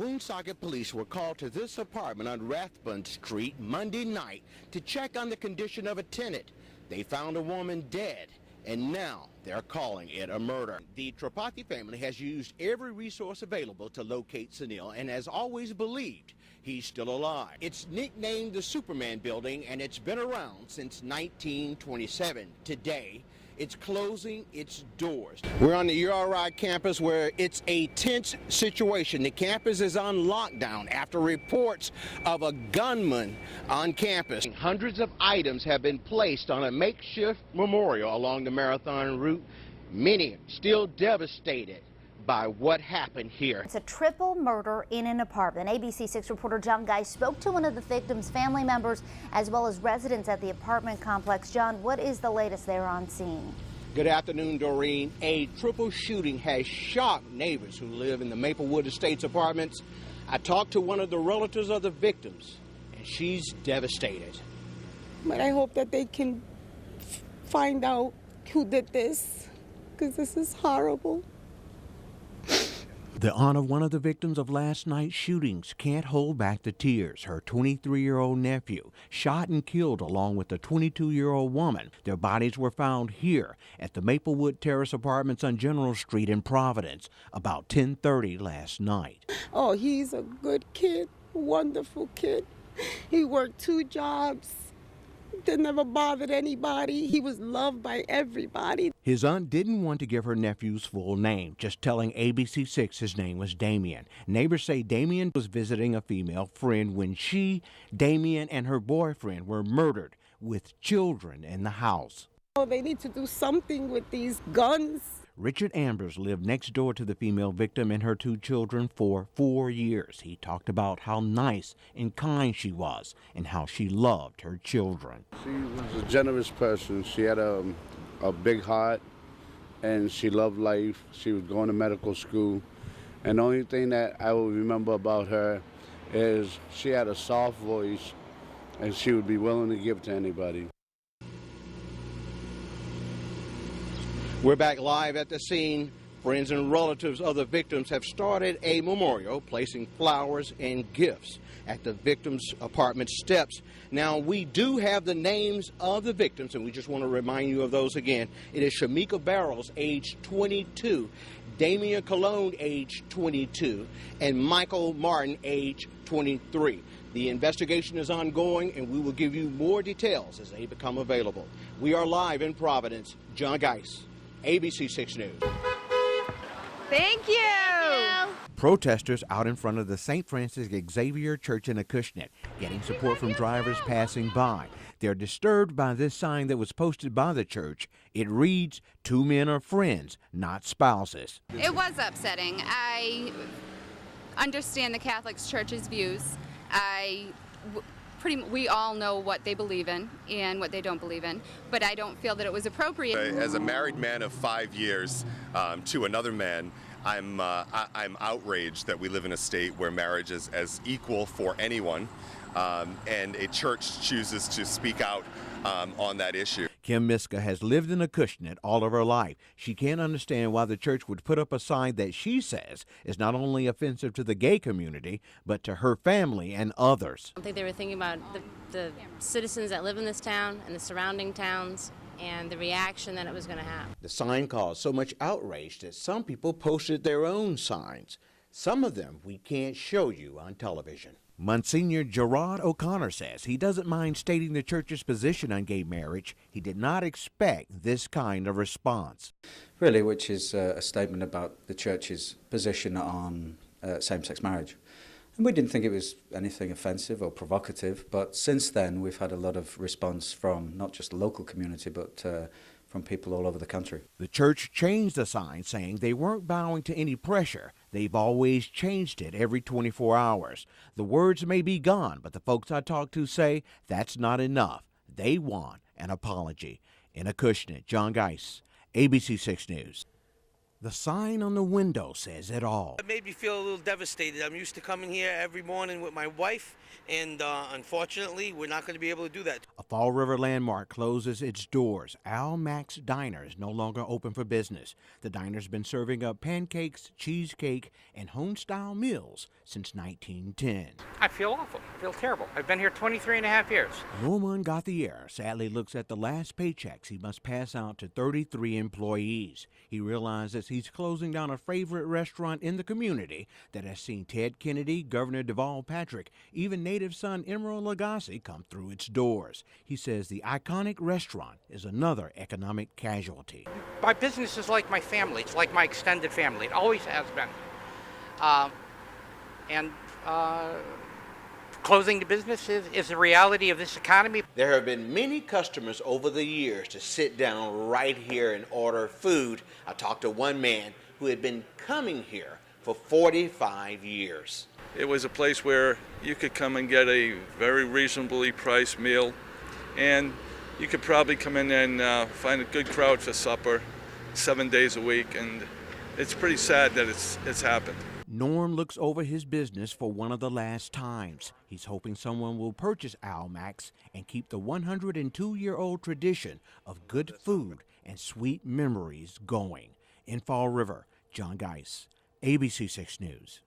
Woonsocket police were called to this apartment on Rathbun Street Monday night to check on the condition of a tenant. They found a woman dead, and now they're calling it a murder. The Tripathi family has used every resource available to locate Sunil and has always believed he's still alive. It's nicknamed the Superman Building, and it's been around since 1927. Today, it's closing its doors. We're on the URI campus where it's a tense situation. The campus is on lockdown after reports of a gunman on campus. Hundreds of items have been placed on a makeshift memorial along the Marathon route. Many still devastated by what happened here. It's a triple murder in an apartment. ABC6 reporter John Guy spoke to one of the victims' family members as well as residents at the apartment complex. John, what is the latest there on scene? Good afternoon, Doreen. A triple shooting has shocked neighbors who live in the Maplewood Estates apartments. I talked to one of the relatives of the victims, and she's devastated. But I hope that they can find out who did this, because this is horrible. The aunt of one of the victims of last night's shootings can't hold back the tears. Her 23-year-old nephew shot and killed along with a 22-year-old woman. Their bodies were found here at the Maplewood Terrace Apartments on General Street in Providence about 10:30 last night. Oh, he's a good kid, wonderful kid. He worked 2 jobs. That never bothered anybody. He was loved by everybody. His aunt didn't want to give her nephew's full name, just telling ABC6 his name was Damien. Neighbors say Damien was visiting a female friend when Damien, and her boyfriend were murdered with children in the house. Oh, they need to do something with these guns. Richard Ambers lived next door to the female victim and her 2 children for 4 years. He talked about how nice and kind she was and how she loved her children. She was a generous person. She had a big heart, and she loved life. She was going to medical school. And the only thing that I will remember about her is she had a soft voice, and she would be willing to give to anybody. We're back live at the scene. Friends and relatives of the victims have started a memorial, placing flowers and gifts at the victims' apartment steps. Now, we do have the names of the victims, and we just want to remind you of those again. It is Shamika Barrows, age 22, Damian Colon, age 22, and Michael Martin, age 23. The investigation is ongoing, and we will give you more details as they become available. We are live in Providence. John Geis, ABC6 News. Thank you. Protesters out in front of the St. Francis Xavier Church in Acushnet, getting support from drivers passing by. They're disturbed by this sign that was posted by the church. It reads, "Two men are friends, not spouses." It was upsetting. I understand the Catholic Church's views. We all know what they believe in and what they don't believe in, but I don't feel that it was appropriate. As a married man of 5 years to another man, I'm outraged that we live in a state where marriage is as equal for anyone, and a church chooses to speak out on that issue. Kim Miska has lived in Acushnet all of her life. She can't understand why the church would put up a sign that she says is not only offensive to the gay community, but to her family and others. I think they were thinking about the citizens that live in this town and the surrounding towns and the reaction that it was going to have. The sign caused so much outrage that some people posted their own signs. Some of them we can't show you on television. Monsignor Gerard O'Connor says he doesn't mind stating the church's position on gay marriage. He did not expect this kind of response. Really, which is a statement about the church's position on same-sex marriage. And we didn't think it was anything offensive or provocative, but since then we've had a lot of response from not just the local community, but from people all over the country. The church changed the sign, saying they weren't bowing to any pressure. They've always changed it every 24 hours. The words may be gone, but the folks I talked to say that's not enough. They want an apology. In Acushnet, John Geis, ABC6 News. The sign on the window says it all. It made me feel a little devastated. I'm used to coming here every morning with my wife, and unfortunately, we're not going to be able to do that. A Fall River landmark closes its doors. Al Mack's Diner is no longer open for business. The diner's been serving up pancakes, cheesecake, and home-style meals since 1910. I feel awful. I feel terrible. I've been here 23 and a half years. Norman Gauthier sadly looks at the last paychecks he must pass out to 33 employees. He realizes he's closing down a favorite restaurant in the community that has seen Ted Kennedy, Governor Deval Patrick, even native son Emeril Lagasse come through its doors. He says the iconic restaurant is another economic casualty. My business is like my family. It's like my extended family. It always has been. Closing the business is the reality of this economy. There have been many customers over the years to sit down right here and order food. I talked to one man who had been coming here for 45 years. It was a place where you could come and get a very reasonably priced meal, and you could probably come in and find a good crowd for supper 7 days a week, and it's pretty sad that it's happened. Norm looks over his business for one of the last times. He's hoping someone will purchase Al Mack's and keep the 102-year-old tradition of good food and sweet memories going. In Fall River, John Geis, ABC 6 News.